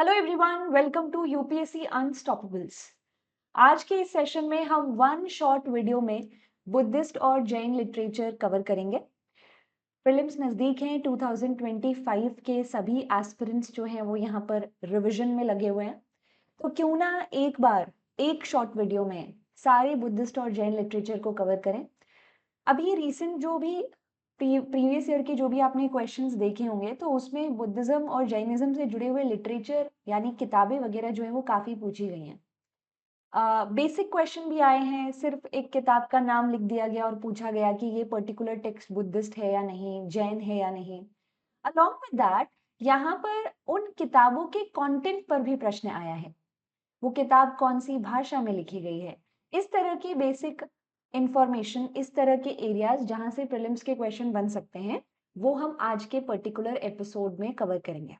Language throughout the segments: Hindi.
Hello everyone, welcome to UPSC unstoppables. आज के इस सेशन में हम वन शॉर्ट वीडियो में बुद्धिस्ट और जैन लिटरेचर कवर करेंगे। प्रीलिम्स नज़दीक हैं, 2025 के सभी एस्पिरेंट्स जो हैं वो यहाँ पर रिवीजन में लगे हुए हैं। तो क्यों ना एक बार एक शॉर्ट वीडियो में सारे बुद्धिस्ट और जैन लिटरेचर को कवर करें। अभी रिसेंट जो भी प्रीवियस ईयर के जो भी आपने क्वेश्चंस देखे होंगे तो उसमें बुद्धिज्म और जैनिज्म से जुड़े हुए लिटरेचर यानी किताबें वगैरह जो है वो काफ़ी पूछी गई हैं। बेसिक क्वेश्चन भी आए हैं, सिर्फ एक किताब का नाम लिख दिया गया और पूछा गया कि ये पर्टिकुलर टेक्स्ट बुद्धिस्ट है या नहीं, जैन है या नहीं। अलॉन्ग विद दैट यहाँ पर उन किताबों के कंटेंट पर भी प्रश्न आया है, वो किताब कौन सी भाषा में लिखी गई है। इस तरह की बेसिक इंफॉर्मेशन, इस तरह के एरियाज जहां से प्रीलिम्स के क्वेश्चन बन सकते हैं, वो हम आज के पर्टिकुलर एपिसोड में कवर करेंगे।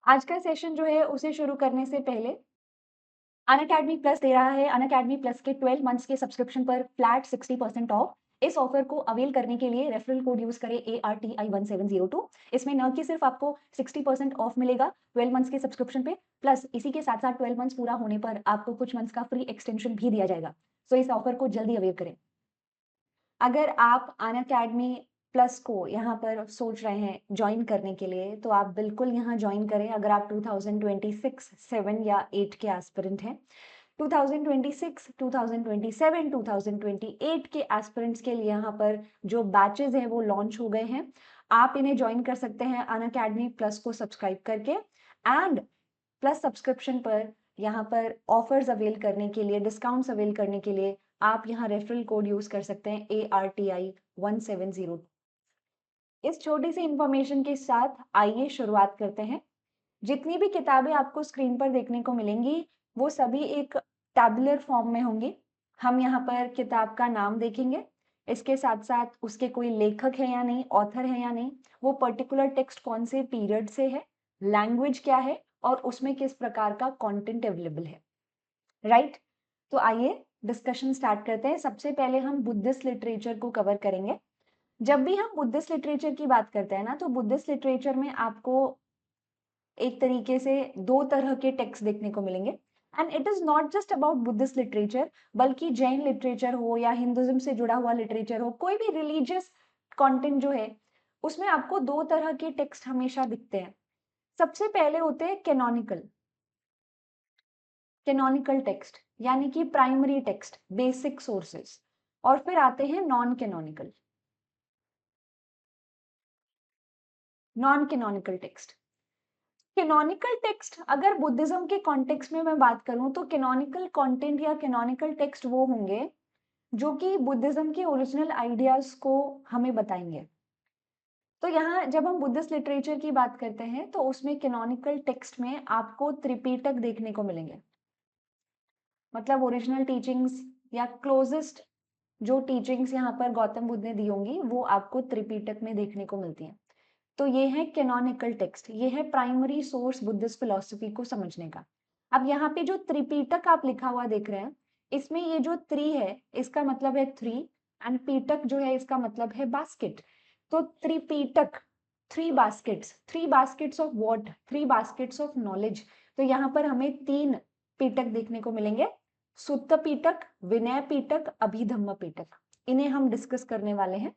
आज का सेशन जो है उसे शुरू करने से पहले अनअकैडमी प्लस दे रहा है। अनअकैडमी प्लस के 12 मंथ्स के सब्सक्रिप्शन पर फ्लैट 60% ऑफ। इस ऑफर को अवेल करने के लिए रेफरल कोड यूज करें ARTI1702। इसमें न कि सिर्फ आपको 60% ऑफ मिलेगा 12 मंथ्स के सब्सक्रिप्शन पे, प्लस इसी के साथ साथ 12 मंथ्स पूरा होने पर आपको कुछ मंथ्स का फ्री एक्सटेंशन भी दिया जाएगा। सो इस ऑफर को जल्दी अवेल करें। अगर आप अनअकैडमी प्लस को यहाँ पर सोच रहे हैं ज्वाइन करने के लिए, तो आप बिल्कुल यहाँ ज्वाइन करें। अगर आप 2026, 7 या 8 के एस्पिरेंट हैं, 2026, 2027, 2028 के एस्पिरेंट्स के लिए यहाँ पर जो बैचेस हैं वो लॉन्च हो गए हैं। आप इन्हें ज्वाइन कर सकते हैं अनअकैडमी प्लस को सब्सक्राइब करके। एंड प्लस सब्सक्रिप्शन पर यहाँ पर ऑफर्स अवेल करने के लिए, डिस्काउंट्स अवेल करने के लिए आप यहाँ रेफरल कोड यूज कर सकते हैं ARTI1702। इस छोटी सी इंफॉर्मेशन के साथ आइए शुरुआत करते हैं। जितनी भी किताबें आपको स्क्रीन पर देखने को मिलेंगी वो सभी एक टैबुलर फॉर्म में होंगी। हम यहाँ पर किताब का नाम देखेंगे, इसके साथ साथ उसके कोई लेखक है या नहीं, ऑथर है या नहीं, वो पर्टिकुलर टेक्स्ट कौन से पीरियड से है, लैंग्वेज क्या है और उसमें किस प्रकार का कंटेंट अवेलेबल है। राइट, तो आइए डिस्कशन स्टार्ट करते हैं। सबसे पहले हम बुद्धिस्ट लिटरेचर को कवर करेंगे। जब भी हम बुद्धिस्ट लिटरेचर की बात करते हैं ना, तो बुद्धिस्ट लिटरेचर में आपको एक तरीके से दो तरह के टेक्स्ट देखने को मिलेंगे। And it is not just about Buddhist literature, बल्कि जैन लिटरेचर हो या हिंदुज्म से जुड़ा हुआ लिटरेचर हो, कोई भी रिलीजियस कंटेंट जो है उसमें आपको दो तरह के टेक्स्ट हमेशा दिखते हैं। सबसे पहले होते हैं कैनोनिकल। कैनोनिकल टेक्स्ट यानी कि प्राइमरी टेक्स्ट, बेसिक सोर्सेस। और फिर आते हैं non canonical. Non canonical text, canonical text अगर बुद्धिज्म के कॉन्टेक्स्ट में मैं बात करूं तो कैनोनिकल कंटेंट या कैनोनिकल टेक्स्ट वो होंगे जो कि बुद्धिज्म के ओरिजिनल आइडियाज को हमें बताएंगे। तो यहाँ जब हम बुद्धिस्ट लिटरेचर की बात करते हैं तो उसमें कैनोनिकल टेक्स्ट में आपको त्रिपिटक देखने को मिलेंगे। मतलब ओरिजिनल टीचिंग्स या क्लोजेस्ट जो टीचिंग्स यहाँ पर गौतम बुद्ध ने दी होंगी वो आपको त्रिपिटक में देखने को मिलती हैं। तो ये है कैनोनिकल टेक्स्ट, ये है प्राइमरी सोर्स बुद्धिस्ट फिलॉसफी को समझने का। अब यहाँ पे जो त्रिपिटक आप लिखा हुआ देख रहे हैं, इसमें ये जो त्रि है इसका मतलब है थ्री, एंड पीटक जो है इसका मतलब है बास्केट। तो Tripitaka, three baskets of what, three baskets of knowledge. तो यहाँ पर हमें तीन पीटक देखने को मिलेंगे, सुत्त पीटक, विनय पीटक, अभिधम्म पीटक। इन्हें हम डिस्कस करने वाले हैं।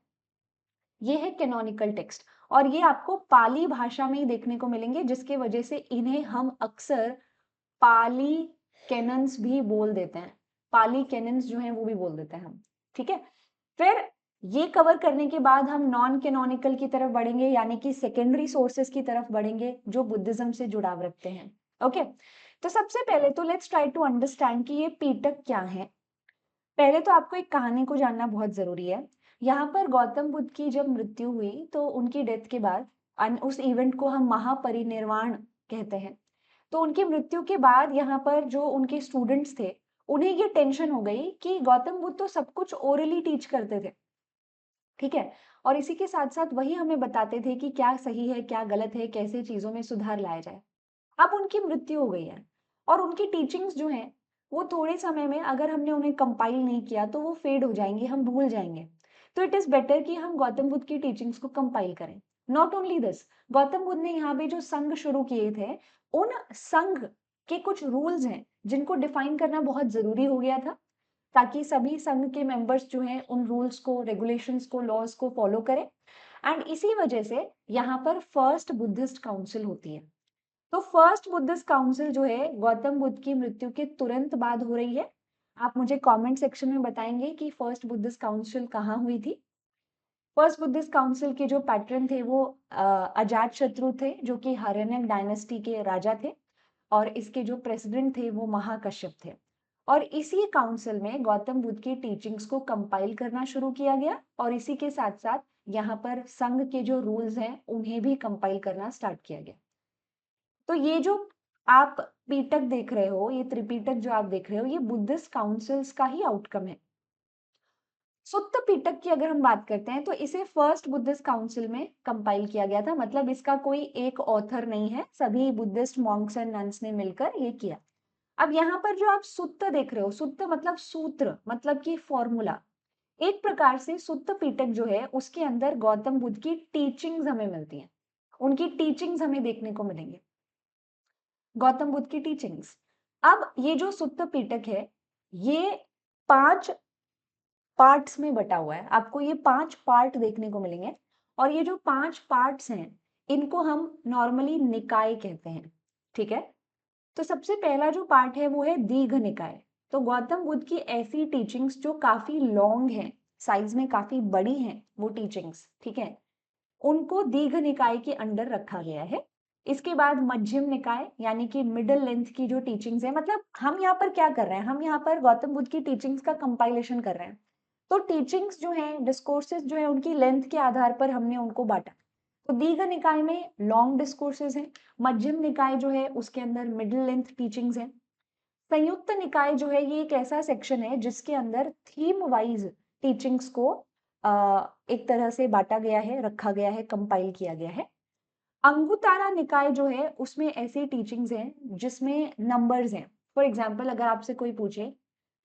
ये है कैनोनिकल टेक्स्ट और ये आपको पाली भाषा में ही देखने को मिलेंगे, जिसके वजह से इन्हें हम अक्सर पाली कैनन्स भी बोल देते हैं। पाली कैनन्स जो हैं वो भी बोल देते हैं हम। ठीक है, फिर ये कवर करने के बाद हम नॉन कैनोनिकल की तरफ बढ़ेंगे, यानी कि सेकेंडरी सोर्सेस की तरफ बढ़ेंगे जो बुद्धिज्म से जुड़ाव रखते हैं। ओके, तो सबसे पहले तो लेट्स ट्राई टू अंडरस्टैंड कि ये पीटक क्या है। पहले तो आपको एक कहानी को जानना बहुत जरूरी है। यहाँ पर गौतम बुद्ध की जब मृत्यु हुई तो उनकी डेथ के बाद उस इवेंट को हम महापरिनिर्वाण कहते हैं। तो उनकी मृत्यु के बाद यहाँ पर जो उनके स्टूडेंट्स थे उन्हें ये टेंशन हो गई कि गौतम बुद्ध तो सब कुछ ओरली टीच करते थे, ठीक है, और इसी के साथ साथ वही हमें बताते थे कि क्या सही है क्या गलत है, कैसे चीजों में सुधार लाया जाए। अब उनकी मृत्यु हो गई है और उनकी टीचिंग्स जो हैं वो थोड़े समय में अगर हमने उन्हें कंपाइल नहीं किया तो वो फेड हो जाएंगे, हम भूल जाएंगे। तो इट इज बेटर कि हम गौतम बुद्ध की टीचिंग्स को कंपाइल करें। Not only this, Gautam Buddha ने यहाँ पे जो संघ शुरू किए थे, उन संघ के कुछ रूल्स हैं जिनको डिफाइन करना बहुत जरूरी हो गया था, ताकि सभी संघ के मेंबर्स जो हैं उन रूल्स को, रेगुलेशंस को, लॉज को फॉलो करें। एंड इसी वजह से यहाँ पर फर्स्ट बुद्धिस्ट काउंसिल होती है। तो फर्स्ट बुद्धिस्ट काउंसिल जो है गौतम बुद्ध की मृत्यु के तुरंत बाद हो रही है। आप मुझे कमेंट सेक्शन में बताएंगे कि फर्स्ट बुद्धिस्ट काउंसिल कहाँ हुई थी। फर्स्ट बुद्धिस्ट काउंसिल के जो पैटर्न थे वो अजात शत्रु थे, जो कि हर्यनक डायनेस्टी के राजा थे, और इसके जो प्रेसिडेंट थे वो महाकश्यप थे। और इसी काउंसिल में गौतम बुद्ध की टीचिंग्स को कंपाइल करना शुरू किया गया, और इसी के साथ साथ यहाँ पर संघ के जो रूल्स हैं उन्हें भी कंपाइल करना स्टार्ट किया गया। तो ये जो आप पीटक देख रहे हो, ये त्रिपीटक जो आप देख रहे हो, ये बुद्धिस्ट काउंसिल्स का ही आउटकम है। सुत्त पिटक की अगर हम बात करते हैं तो इसे फर्स्ट बुद्धिस्ट काउंसिल में कंपाइल किया गया था, मतलब इसका कोई एक ऑथर नहीं है, सभी बुद्धिस्ट मॉन्क्स एंड नन्स ने मिलकर ये किया। अब यहाँ पर जो आप सुत्त देख रहे हो, सुत्त मतलब सूत्र, मतलब कि फॉर्मूला। एक प्रकार से सुत्त पिटक जो है उसके अंदर गौतम बुद्ध की टीचिंग्स हमें मिलती हैं, उनकी टीचिंग्स हमें देखने को मिलेंगे, गौतम बुद्ध की टीचिंग्स। अब ये जो सुत्त पिटक है ये 5 पार्ट्स में बटा हुआ है, आपको ये 5 पार्ट देखने को मिलेंगे। और ये जो 5 पार्ट्स हैं इनको हम नॉर्मली निकाय कहते हैं, ठीक है। तो सबसे पहला जो पार्ट है वो है दीर्घ निकाय। तो गौतम बुद्ध की ऐसी टीचिंग्स जो काफी लॉन्ग हैं, साइज में काफी बड़ी हैं वो टीचिंग्स, ठीक है, उनको दीर्घ निकाय के अंडर रखा गया है। इसके बाद मध्यम निकाय यानी कि मिडिल लेंथ की जो टीचिंग्स है, मतलब हम यहाँ पर क्या कर रहे हैं, हम यहाँ पर गौतम बुद्ध की टीचिंग्स का कंपाइलेशन कर रहे हैं। तो टीचिंग्स जो है, डिस्कोर्सेस जो है, उनकी लेंथ के आधार पर हमने उनको बांटा। तो दीर्घ निकाय में लॉन्ग डिस्कोर्सेस हैं, मध्यम निकाय जो है उसके अंदर मिडिल लेंथ टीचिंग्स हैं, संयुक्त निकाय जो है ये एक ऐसा सेक्शन है जिसके अंदर थीम वाइज टीचिंग्स को एक तरह से बांटा गया है, रखा गया है, कंपाइल किया गया है। अंगुतारा निकाय जो है उसमें ऐसी टीचिंग्स हैं जिसमें नंबर्स हैं। फॉर एग्जाम्पल अगर आपसे कोई पूछे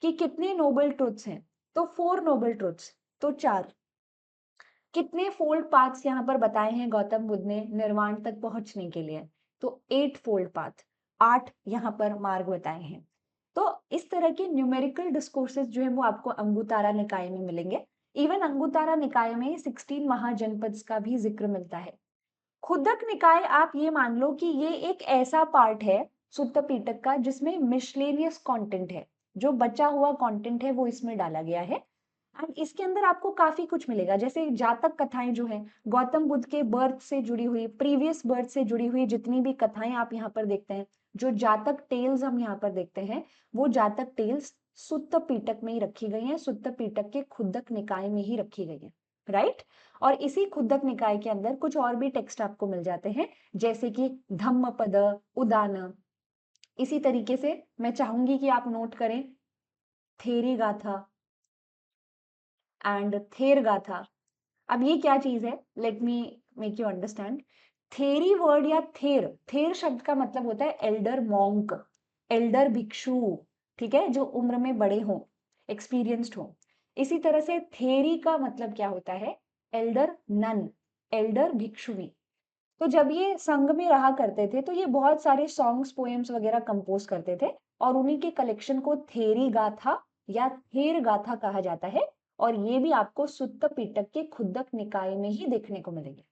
कि कितने नोबल ट्रुथ्स हैं, तो 4 नोबल ट्रुथ्स, तो 4। कितने फोल्ड पाथ्स यहाँ पर बताए हैं गौतम बुद्ध ने निर्वाण तक पहुंचने के लिए, तो 8 फोल्ड पाथ, 8 यहाँ पर मार्ग बताए हैं। तो इस तरह के न्यूमेरिकल डिस्कोर्सेस जो है वो आपको अंगुतारा निकाय में मिलेंगे। इवन अंगुतारा निकाय में 16 महाजनपद का भी जिक्र मिलता है। खुदक निकाय आप ये मान लो कि ये एक ऐसा पार्ट है सुत्त पिटक का जिसमें मिसलेनियस कंटेंट है, जो बचा हुआ कंटेंट है वो इसमें डाला गया है। एंड इसके अंदर आपको काफी कुछ मिलेगा, जैसे जातक कथाएं जो है, गौतम बुद्ध के बर्थ से जुड़ी हुई, प्रीवियस बर्थ से जुड़ी हुई जितनी भी कथाएं आप यहाँ पर देखते हैं, जो जातक टेल्स हम यहाँ पर देखते हैं, वो जातक टेल्स सुत्त पिटक में ही रखी गई हैं, सुत्त पिटक के खुदक निकाय में ही रखी गई है, राइट। और इसी खुदक निकाय के अंदर कुछ और भी टेक्स्ट आपको मिल जाते हैं, जैसे कि धम्मपद, उदान। इसी तरीके से मैं चाहूंगी कि आप नोट करें थेरी गाथा एंड थेर गाथा। अब ये क्या चीज है, let me make you understand. Theory word या थेर, थेर शब्द का मतलब होता है एल्डर मॉन्क, एल्डर भिक्षु, ठीक है, जो उम्र में बड़े हों, एक्सपीरियंस्ड हो। इसी तरह से थेरी का मतलब क्या होता है, एल्डर नन, एल्डर भिक्षुवी। तो जब ये संघ में रहा करते थे तो ये बहुत सारे सॉन्ग्स, पोएम्स वगैरह कंपोज करते थे, और उन्हीं के कलेक्शन को थेरी गाथा या थेर गाथा कहा जाता है। और ये भी आपको सुत्त पिटक के खुदक निकाय में ही देखने को मिलेंगे,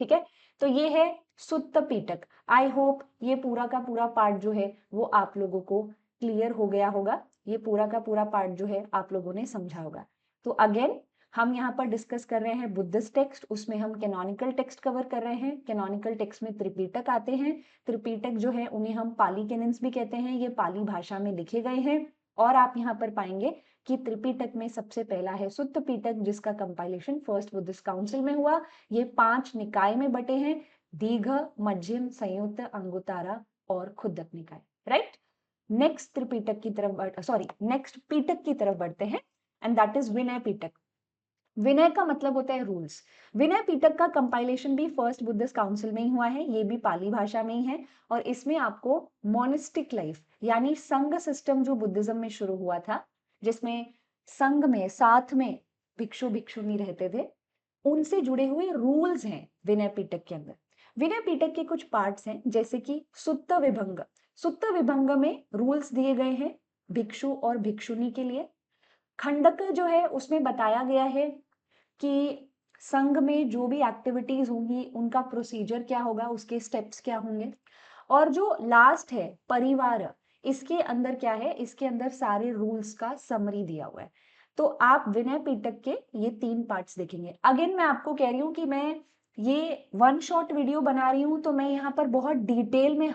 ठीक है। तो ये है सुत्त पिटक। आई होप ये पूरा का पूरा पार्ट जो है वो आप लोगों को क्लियर हो गया होगा, ये पूरा का पूरा पार्ट जो है आप लोगों ने समझा होगा। तो अगेन हम यहाँ पर डिस्कस कर रहे हैं बुद्धिस्ट टेक्स्ट, उसमें हम कैनोनिकल टेक्स्ट कवर कर रहे हैं। कैनोनिकल टेक्स्ट में त्रिपिटक आते हैं, त्रिपिटक जो है उन्हें हम पाली कैनन्स भी कहते हैं, ये पाली भाषा में लिखे गए हैं। और आप यहाँ पर पाएंगे कि त्रिपिटक में सबसे पहला है सुत्त पिटक, जिसका कंपाइलेशन फर्स्ट बुद्धिस्ट काउंसिल में हुआ। ये 5 निकाय में बटे हैं, दीर्घ, मध्यम, संयुक्त, अंगुतारा और खुदक निकाय, राइट। नेक्स्ट त्रिपिटक की तरफ नेक्स्ट पिटक की तरफ बढ़ते हैं, and that is Vinaya Pitaka. विनय का मतलब होता है रूल्स। विनय पिटक का कंपाइलेशन भी फर्स्ट बुद्धिस्ट काउंसिल में ही हुआ है, ये भी पाली भाषा में ही है। और इसमें आपको मोनिस्टिक लाइफ यानी संघ सिस्टम जो बुद्धिज्म में शुरू हुआ था, जिसमें संघ में साथ में भिक्षु भिक्षुनी रहते थे, उनसे जुड़े हुए रूल्स हैं, विनय पिटक के अंदर। विनय पिटक के कुछ पार्ट्स हैं, जैसे कि सुत्त विभंग। सुत्त विभंग में रूल्स दिए गए हैं भिक्षु और भिक्षुनी के लिए। खंडक जो है उसमें बताया गया है कि संघ में जो भी एक्टिविटीज होंगी उनका प्रोसीजर क्या होगा, उसके स्टेप्स क्या होंगे। और जो लास्ट है परिवार, इसके अंदर क्या है, इसके अंदर सारे रूल्स का समरी दिया हुआ है। तो आप विनय पिटक के ये 3 पार्ट्स देखेंगे। अगेन मैं आपको कह रही हूँ कि मैं ये वन शॉट वीडियो बना रही हूँ, तो मैं यहाँ पर बहुत डिटेल में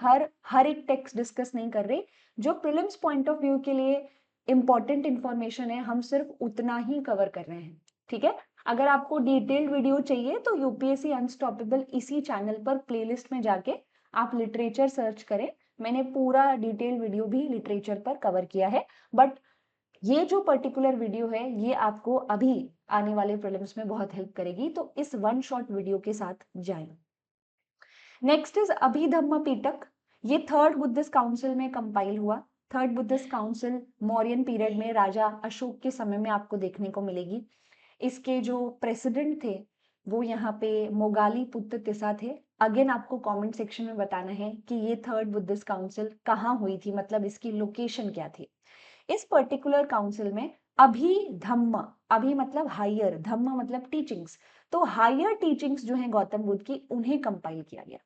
हर एक टेक्स्ट डिस्कस नहीं कर रही। जो प्रीलिम्स पॉइंट ऑफ व्यू के लिए इंपॉर्टेंट इंफॉर्मेशन है, हम सिर्फ उतना ही कवर कर रहे हैं, ठीक है। अगर आपको डिटेल्ड वीडियो चाहिए तो यूपीएससी अनस्टॉपेबल इसी चैनल पर प्लेलिस्ट में जाके आप लिटरेचर सर्च करें। मैंने पूरा डिटेल वीडियो भी लिटरेचर पर कवर किया है, बट ये जो पर्टिकुलर वीडियो है ये आपको अभी आने वाले प्रीलिम्स में बहुत हेल्प करेगी, तो इस वन शॉट वीडियो के साथ जाएं। नेक्स्ट इज अभिधम्म पिटक। ये थर्ड बुद्धिस्ट काउंसिल में कंपाइल हुआ। Third Buddhist council Mauryan period में राजा अशोक के समय में आपको देखने को मिलेगी। इसके जो प्रेसिडेंट थे वो यहाँ पे मोगाली पुत्र तिसा थे। अगेन आपको कमेंट सेक्शन में बताना है कि ये थर्ड बुद्धिस्ट काउंसिल कहाँ हुई थी, मतलब इसकी लोकेशन क्या थी। इस पर्टिकुलर काउंसिल में अभिधम्म, अभि मतलब हायर, धम्म मतलब टीचिंग्स, तो हायर टीचिंग्स जो है गौतम बुद्ध की, उन्हें कंपाइल किया गया।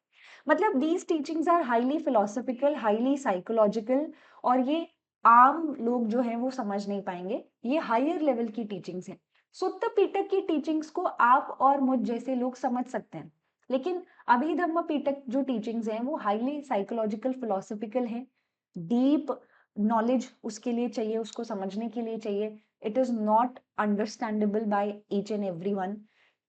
मतलब these teachings are highly philosophical, highly psychological, और ये आम लोग जो है वो समझ नहीं पाएंगे, ये हायर लेवल की टीचिंग्स हैं। सुत्त पिटक की टीचिंग्स को आप और मुझ जैसे लोग समझ सकते हैं, लेकिन अभिधम्म पिटक जो टीचिंग्स हैं वो हाईली साइकोलॉजिकल, फिलोसॉफिकल हैं। डीप नॉलेज उसके लिए चाहिए, उसको समझने के लिए चाहिए। It is not understandable by each and every one,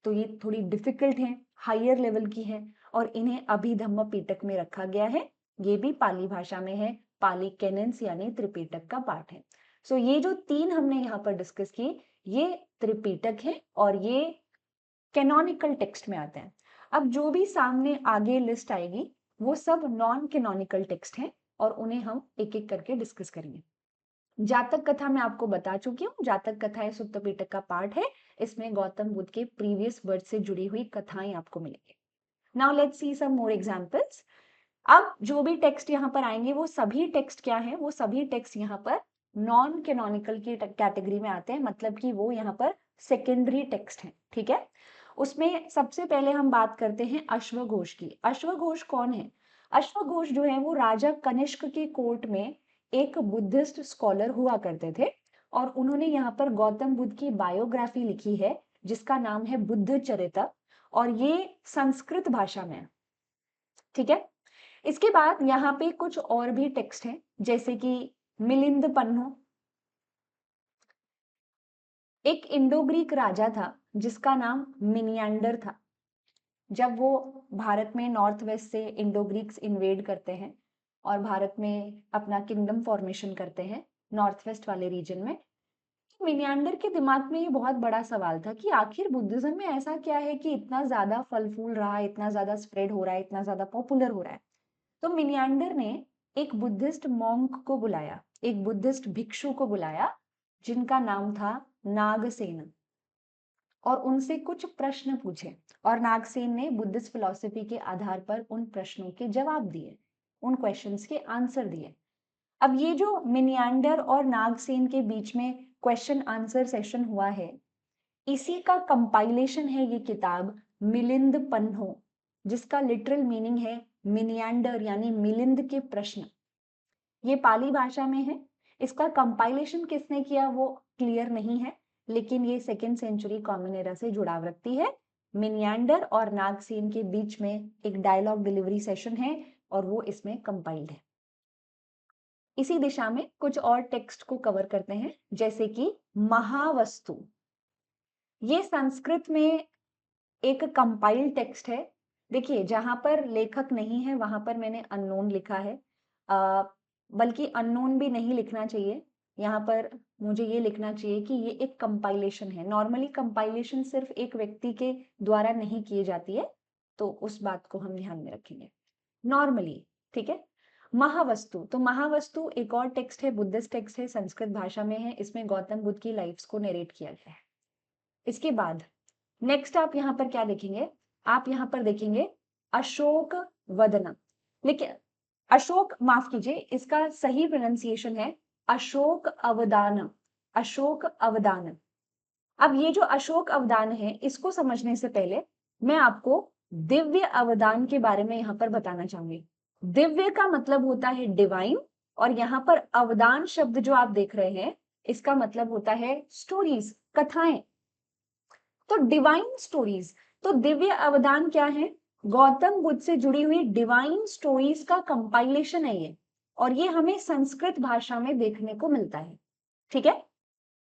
तो ये थोड़ी डिफिकल्ट है, हायर लेवल की है, और इन्हें अभिधम्म पिटक में रखा गया है। ये भी पाली भाषा में है, पाली कैनन्स यानी त्रिपिटक का पार्ट है। सो ये जो 3 हमने यहाँ पर डिस्कस की, ये त्रिपिटक है और ये कैनोनिकल टेक्स्ट में आते हैं। अब जो भी सामने आगे लिस्ट आएगी वो सब नॉन कैनोनिकल टेक्स्ट हैं और उन्हें हम एक एक करके डिस्कस करेंगे। जातक कथा मैं आपको बता चुकी हूँ, जातक कथा है सुत्त पिटक का पार्ट है। इसमें गौतम बुद्ध के प्रीवियस बर्थ से जुड़ी हुई कथाएं आपको मिलेंगी। Now let's see some more examples. अब जो भी टेक्स्ट यहाँ पर आएंगे वो सभी टेक्स्ट क्या है, वो सभी टेक्स्ट यहाँ पर नॉन कैनोनिकल की कैटेगरी में आते हैं, मतलब कि वो यहाँ पर सेकेंडरी टेक्स्ट हैं, ठीक है। उसमें सबसे पहले हम बात करते हैं अश्वघोष की। अश्वघोष कौन है? अश्वघोष जो है वो राजा कनिष्क के कोर्ट में एक बुद्धिस्ट स्कॉलर हुआ करते थे, और उन्होंने यहाँ पर गौतम बुद्ध की बायोग्राफी लिखी है जिसका नाम है बुद्ध चरित्र, और ये संस्कृत भाषा में है, ठीक है। इसके बाद यहाँ पे कुछ और भी टेक्स्ट हैं, जैसे कि मिलिंद पन्नो। एक इंडो ग्रीक राजा था जिसका नाम मिनियांडर था। जब वो भारत में नॉर्थ वेस्ट से इंडो ग्रीक्स इन्वेड करते हैं और भारत में अपना किंगडम फॉर्मेशन करते हैं नॉर्थ वेस्ट वाले रीजन में, मिनियांडर के दिमाग में ये बहुत बड़ा सवाल था कि आखिर बुद्धिज्म में ऐसा क्या है कि इतना ज्यादा फल फूल रहा है, इतना ज्यादा स्प्रेड हो रहा है, इतना ज्यादा पॉपुलर हो रहा है। तो मिलियांडर ने एक बुद्धिस्ट मॉन्क को बुलाया, एक बुद्धिस्ट भिक्षु को बुलाया जिनका नाम था नागसेन, और उनसे कुछ प्रश्न पूछे, और नागसेन ने बुद्धिस्ट फिलॉसफी के आधार पर उन प्रश्नों के जवाब दिए, उन क्वेश्चंस के आंसर दिए। अब ये जो मिनियांडर और नागसेन के बीच में क्वेश्चन आंसर सेशन हुआ है, इसी का कंपाइलेशन है ये किताब मिलिंद पन्हो, जिसका लिटरल मीनिंग है मिनियांडर यानी मिलिंद के प्रश्न। ये पाली भाषा में है। इसका कंपाइलेशन किसने किया वो क्लियर नहीं है, लेकिन ये 2nd सेंचुरी कॉमन एरा से जुड़ाव रखती है। मिनियांडर और नागसेन के बीच में एक डायलॉग डिलीवरी सेशन है और वो इसमें कंपाइल्ड है। इसी दिशा में कुछ और टेक्स्ट को कवर करते हैं, जैसे कि महावस्तु। ये संस्कृत में एक कंपाइल्ड टेक्स्ट है। देखिए जहां पर लेखक नहीं है वहां पर मैंने अननोन लिखा है, बल्कि अननोन भी नहीं लिखना चाहिए, यहाँ पर मुझे ये लिखना चाहिए कि ये एक कंपाइलेशन है। नॉर्मली कंपाइलेशन सिर्फ एक व्यक्ति के द्वारा नहीं की जाती है, तो उस बात को हम ध्यान में रखेंगे नॉर्मली, ठीक है। महावस्तु, तो महावस्तु एक और टेक्स्ट है, बुद्धिस्ट टेक्स्ट है, संस्कृत भाषा में है। इसमें गौतम बुद्ध की लाइफ्स को नरेट किया गया है। इसके बाद नेक्स्ट आप यहाँ पर क्या देखेंगे, आप यहाँ पर देखेंगे अशोक वदनम, लेकिन अशोक, माफ कीजिए, इसका सही प्रोनाउंसिएशन है अशोक अवदान, अशोक अवदान। अब ये जो अशोक अवदान है, इसको समझने से पहले मैं आपको दिव्य अवदान के बारे में यहाँ पर बताना चाहूंगी। दिव्य का मतलब होता है डिवाइन, और यहाँ पर अवदान शब्द जो आप देख रहे हैं, इसका मतलब होता है स्टोरीज, कथाएं। तो डिवाइन स्टोरीज, तो दिव्य अवदान क्या है? गौतम बुद्ध से जुड़ी हुई डिवाइन स्टोरीज का कंपाइलेशन है ये, और ये हमें संस्कृत भाषा में देखने को मिलता है। ठीक है,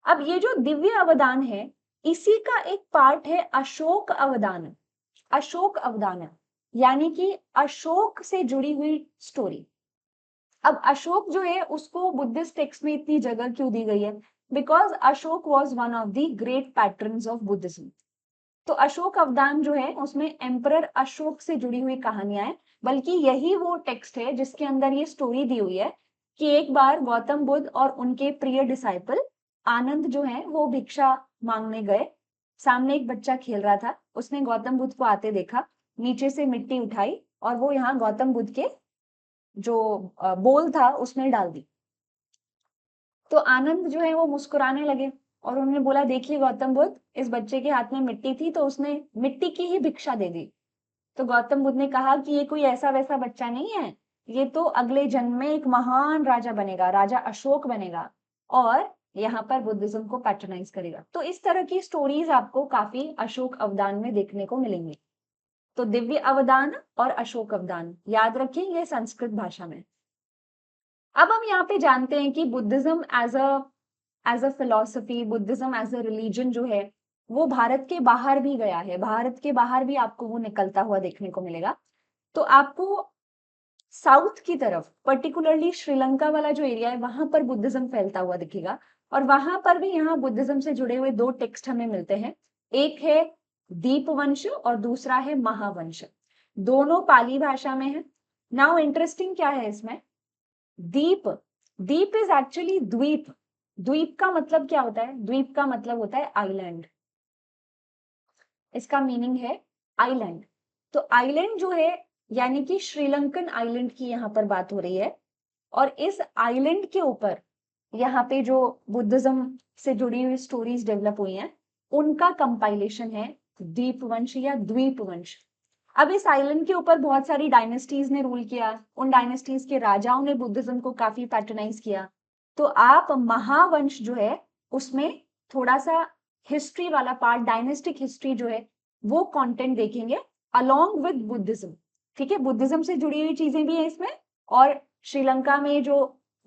अब ये जो दिव्य अवदान है, इसी का एक पार्ट है अशोक अवदान। अशोक अवदान यानी कि अशोक से जुड़ी हुई स्टोरी। अब अशोक जो है, उसको बुद्धिस्ट टेक्स्ट में इतनी जगह क्यों दी गई है? Because Ashok was one of the great patterns of Buddhism. तो अशोक अवदान जो है, उसमें एम्परर अशोक से जुड़ी हुई कहानियां हैं, बल्कि यही वो टेक्स्ट है जिसके अंदर ये स्टोरी दी हुई है कि एक बार गौतम बुद्ध और उनके प्रिय डिसाइपल आनंद जो है, वो भिक्षा मांगने गए। सामने एक बच्चा खेल रहा था, उसने गौतम बुद्ध को आते देखा, नीचे से मिट्टी उठाई और वो यहाँ गौतम बुद्ध के जो बोल था उसमें डाल दी। तो आनंद जो है वो मुस्कुराने लगे और उन्होंने बोला, देखिए गौतम बुद्ध, इस बच्चे के हाथ में मिट्टी थी तो उसने मिट्टी की ही भिक्षा दे दी। तो गौतम बुद्ध ने कहा कि ये कोई ऐसा वैसा बच्चा नहीं है, ये तो अगले जन्म में एक महान राजा बनेगा, राजा अशोक बनेगा, और यहाँ पर बुद्धिज्म को पैट्रनाइज करेगा। तो इस तरह की स्टोरीज आपको काफी अशोक अवदान में देखने को मिलेंगी। तो दिव्य अवदान और अशोक अवदान याद रखें, ये संस्कृत भाषा में। अब हम यहाँ पे जानते हैं कि Buddhism as a philosophy, Buddhism as a religion जो है, वो भारत के बाहर भी गया है। भारत के बाहर भी आपको वो निकलता हुआ देखने को मिलेगा। तो आपको साउथ की तरफ, पर्टिकुलरली श्रीलंका वाला जो एरिया है, वहां पर बुद्धिज्म फैलता हुआ दिखेगा, और वहां पर भी यहाँ बुद्धिज्म से जुड़े हुए दो टेक्स्ट हमें मिलते हैं। एक है दीपवंश और दूसरा है महावंश। दोनों पाली भाषा में है। नाउ इंटरेस्टिंग क्या है इसमें, दीप, दीप इज एक्चुअली द्वीप। द्वीप का मतलब क्या होता है? द्वीप का मतलब होता है आइलैंड। इसका मीनिंग है आइलैंड। तो आइलैंड जो है, यानी कि श्रीलंकन आइलैंड की यहाँ पर बात हो रही है, और इस आइलैंड के ऊपर यहाँ पे जो बुद्धिज्म से जुड़ी हुई स्टोरीज डेवलप हुई हैं, उनका कंपाइलेशन है दीपवंश या द्वीपवंश। अब इस आइलैंड के ऊपर बहुत सारी डायनेस्टीज ने रूल किया, उन डायनेस्टीज के राजाओं ने बुद्धिज्म को काफी पैट्रनाइज किया। तो आप महावंश जो है, उसमें थोड़ा सा हिस्ट्री वाला पार्ट, डायनेस्टिक हिस्ट्री जो है, वो कंटेंट देखेंगे अलोंग विद बुद्धिज्म। ठीक है, बुद्धिज्म से जुड़ी हुई चीजें भी है इसमें, और श्रीलंका में जो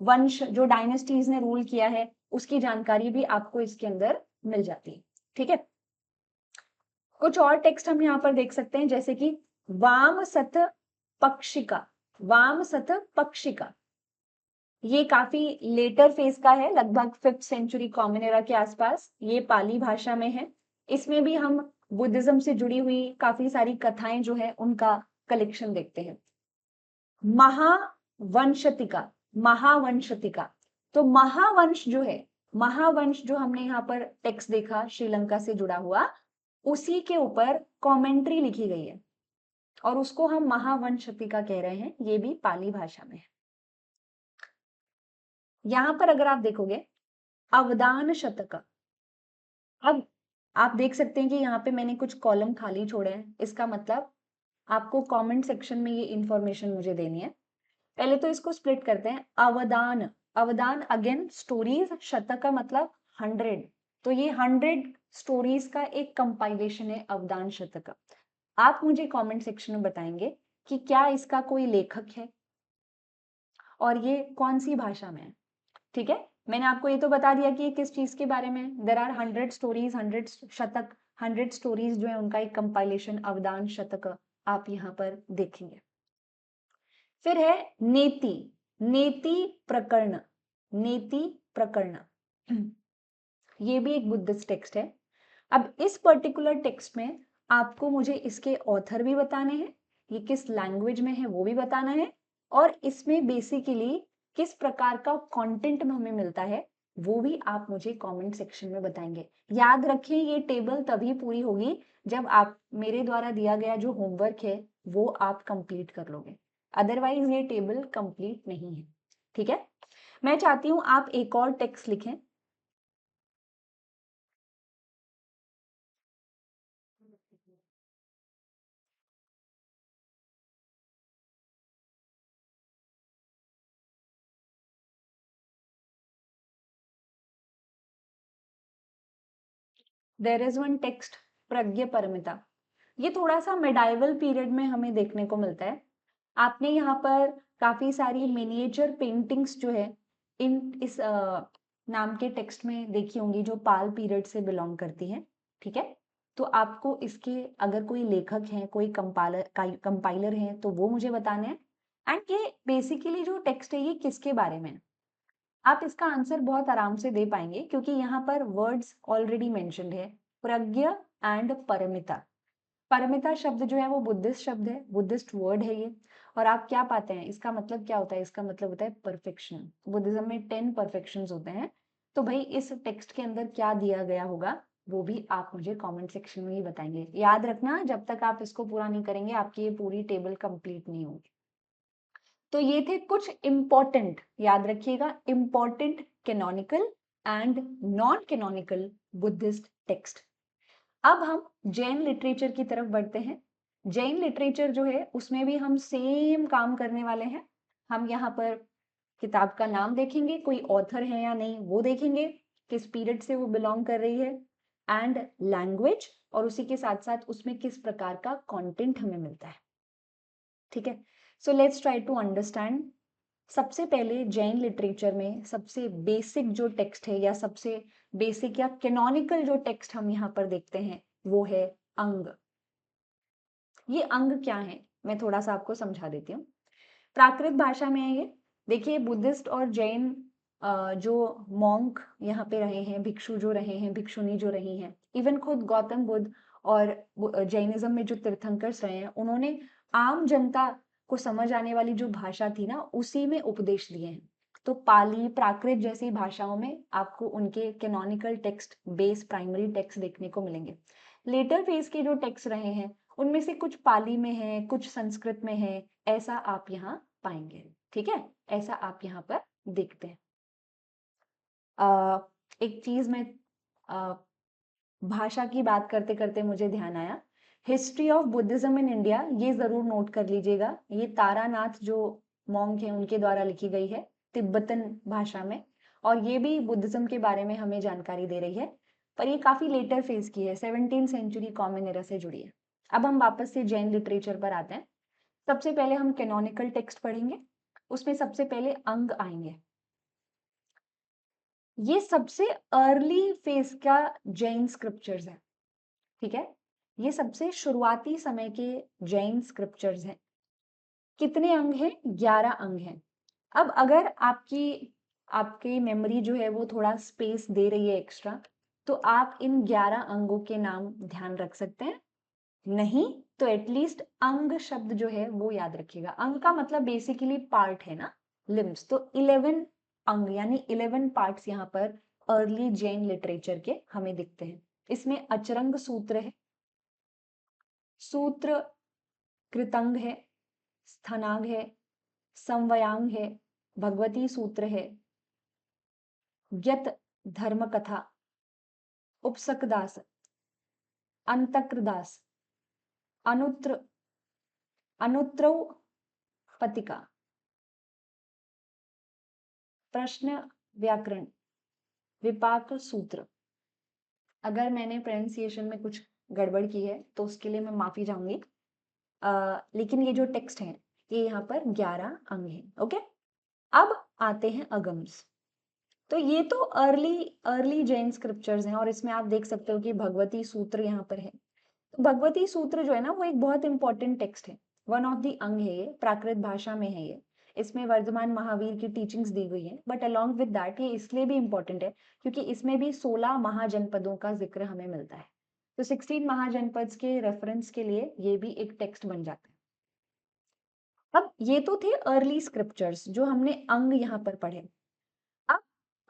वंश, जो डायनेस्टीज ने रूल किया है, उसकी जानकारी भी आपको इसके अंदर मिल जाती है। ठीक है, कुछ और टेक्स्ट हम यहाँ पर देख सकते हैं, जैसे कि वाम सत पक्षिका। वाम सत पक्षिका, ये काफी लेटर फेज का है, लगभग 5th सेंचुरी कॉमन एरा के आसपास। ये पाली भाषा में है। इसमें भी हम बुद्धिज्म से जुड़ी हुई काफी सारी कथाएं जो है, उनका कलेक्शन देखते हैं। महावंशतिका, महावंशतिका, तो महावंश जो है, महावंश जो हमने यहाँ पर टेक्स्ट देखा श्रीलंका से जुड़ा हुआ, उसी के ऊपर कमेंट्री लिखी गई है, और उसको हम महावंशतिका कह रहे हैं। ये भी पाली भाषा में है। यहां पर अगर आप देखोगे अवदान शतक, अब आप देख सकते हैं कि यहाँ पे मैंने कुछ कॉलम खाली छोड़े हैं। इसका मतलब आपको कमेंट सेक्शन में ये इंफॉर्मेशन मुझे देनी है। पहले तो इसको स्प्लिट करते हैं। अवदान, अवदान अगेन स्टोरीज, शतक का मतलब 100, तो ये 100 स्टोरीज का एक कंपाइलेशन है अवदान शतक। आप मुझे कमेंट सेक्शन में बताएंगे कि क्या इसका कोई लेखक है और ये कौन सी भाषा में है। ठीक है, मैंने आपको ये तो बता दिया कि ये किस चीज के बारे में। देयर आर 100 स्टोरीज, 100 शतक, 100 स्टोरीज जो है, उनका एक कंपाइलेशन अवदान शतक आप यहाँ पर देखेंगे। फिर है नेति, नेति प्रकरण, नेति प्रकरण, ये भी एक बुद्धिस्ट टेक्स्ट है। अब इस पर्टिकुलर टेक्स्ट में आपको मुझे इसके ऑथर भी बताने हैं, ये किस लैंग्वेज में है वो भी बताना है, और इसमें बेसिकली किस प्रकार का कंटेंट हमें मिलता है वो भी आप मुझे कमेंट सेक्शन में बताएंगे। याद रखें, ये टेबल तभी पूरी होगी जब आप मेरे द्वारा दिया गया जो होमवर्क है वो आप कंप्लीट कर लोगे, अदरवाइज ये टेबल कंप्लीट नहीं है। ठीक है, मैं चाहती हूं आप एक और टेक्स्ट लिखें। देयर इज वन टेक्स्ट, प्रज्ञ परमिता। ये थोड़ा सा मेडाइवल पीरियड में हमें देखने को मिलता है। आपने यहाँ पर काफी सारी मिनिएचर पेंटिंग्स जो है इन इस नाम के टेक्स्ट में देखी होंगी, जो पाल पीरियड से बिलोंग करती हैं। ठीक है, तो आपको इसके अगर कोई लेखक हैं, कोई कंपाइलर हैं, तो वो मुझे बताने हैं। एंड ये बेसिकली जो टेक्स्ट है ये किसके बारे में है, आप इसका आंसर बहुत आराम से दे पाएंगे क्योंकि यहाँ पर वर्ड्स ऑलरेडी मेंशन्ड है, प्रज्ञ एंड परमिता। परमिता शब्द जो है वो बुद्धिस्ट शब्द है, बुद्धिस्ट वर्ड है ये। और आप क्या पाते हैं, इसका मतलब क्या होता है, इसका मतलब होता है परफेक्शन। बुद्धिज्म में 10 परफेक्शंस होते हैं। तो भाई इस टेक्स्ट के अंदर क्या दिया गया होगा वो भी आप मुझे कमेंट सेक्शन में ही बताएंगे। याद रखना, जब तक आप इसको पूरा नहीं करेंगे आपकी ये पूरी टेबल कंप्लीट नहीं होगी। तो ये थे कुछ इंपॉर्टेंट, याद रखिएगा, important canonical and non canonical Buddhist text. अब हम जैन लिटरेचर की तरफ बढ़ते हैं। जैन लिटरेचर जो है उसमें भी हम सेम काम करने वाले हैं। हम यहाँ पर किताब का नाम देखेंगे, कोई ऑथर है या नहीं वो देखेंगे, किस पीरियड से वो बिलोंग कर रही है, एंड लैंग्वेज, और उसी के साथ साथ उसमें किस प्रकार का कंटेंट हमें मिलता है। ठीक है, so let's try to understand. सबसे पहले जैन लिटरेचर में सबसे बेसिक जो टेक्स्ट है या सबसे बेसिक या कैनोनिकल जो टेक्स्ट हम यहाँ पर देखते हैं वो है अंग। ये अंग क्या है मैं थोड़ा सा आपको समझा देती हूँ। प्राकृत भाषा में है ये। देखिए बुद्धिस्ट और जैन जो मॉन्क यहाँ पे रहे हैं, भिक्षु जो रहे हैं, भिक्षुनी जो रही हैं, इवन खुद गौतम बुद्ध और जैनिज्म में जो तीर्थंकर्स रहे हैं, उन्होंने आम जनता को समझ आने वाली जो भाषा थी ना उसी में उपदेश दिए हैं। तो पाली प्राकृत जैसी भाषाओं में आपको उनके canonical text, base primary text देखने को मिलेंगे। लेटर फेज के जो टेक्स्ट रहे हैं उनमें से कुछ पाली में है, कुछ संस्कृत में है, ऐसा आप यहाँ पाएंगे। ठीक है, ऐसा आप यहाँ पर देखते हैं। एक चीज में भाषा की बात करते करते मुझे ध्यान आया, history of Buddhism in India ये जरूर नोट कर लीजिएगा। ये तारानाथ जो मॉन्क है उनके द्वारा लिखी गई है तिब्बतन भाषा में, और ये भी बुद्धिज्म के बारे में हमें जानकारी दे रही है, पर ये काफी लेटर फेज की है, 17th सेंचुरी कॉमन एरा से जुड़ी है। अब हम वापस से जैन लिटरेचर पर आते हैं। सबसे पहले हम कैनोनिकल टेक्स्ट पढ़ेंगे, उसमें सबसे पहले अंग आएंगे। ये सबसे अर्ली फेज का जैन स्क्रिप्चर्स है। ठीक है, ये सबसे शुरुआती समय के जैन स्क्रिप्चर्स हैं। कितने अंग हैं, 11 अंग हैं। अब अगर आपकी आपकी मेमोरी जो है वो थोड़ा स्पेस दे रही है एक्स्ट्रा, तो आप इन 11 अंगों के नाम ध्यान रख सकते हैं। नहीं तो एटलीस्ट अंग शब्द जो है वो याद रखिएगा। अंग का मतलब बेसिकली पार्ट है ना, लिम्स। तो 11 अंग यानी 11 पार्ट्स यहाँ पर अर्ली जैन लिटरेचर के हमें दिखते हैं। इसमें अचरंग सूत्र है, सूत्र कृतंग है, स्थनांग है, समवयांग है, भगवती सूत्र है, यत धर्म कथा, उपसकदास, अंतक्रदास, अनुत्र अनुत्रौ पतिका, प्रश्न व्याकरण, विपाक सूत्र। अगर मैंने प्रोनाउंसिएशन में कुछ गड़बड़ की है तो उसके लिए मैं माफी चाहूंगी। लेकिन ये जो टेक्स्ट है ये यहाँ पर 11 अंग हैं। ओके, अब आते हैं अगम्स। तो ये तो अर्ली अर्ली जैन स्क्रिप्चर्स हैं और इसमें आप देख सकते हो कि भगवती सूत्र यहाँ पर है। तो भगवती सूत्र जो है ना वो एक बहुत इंपॉर्टेंट टेक्स्ट है, वन ऑफ द अंग है ये, प्राकृत भाषा में है ये। इसमें वर्धमान महावीर की टीचिंग्स दी गई है, बट अलॉन्ग विद दैट ये इसलिए भी इंपॉर्टेंट है क्योंकि इसमें भी 16 महाजनपदों का जिक्र हमें मिलता है। तो 16 महाजनपद के रेफरेंस के लिए ये भी एक टेक्स्ट बन जाता है। अब ये तो थे अर्ली स्क्रिप्चर्स जो हमने अंग यहाँ पर पढ़े। अब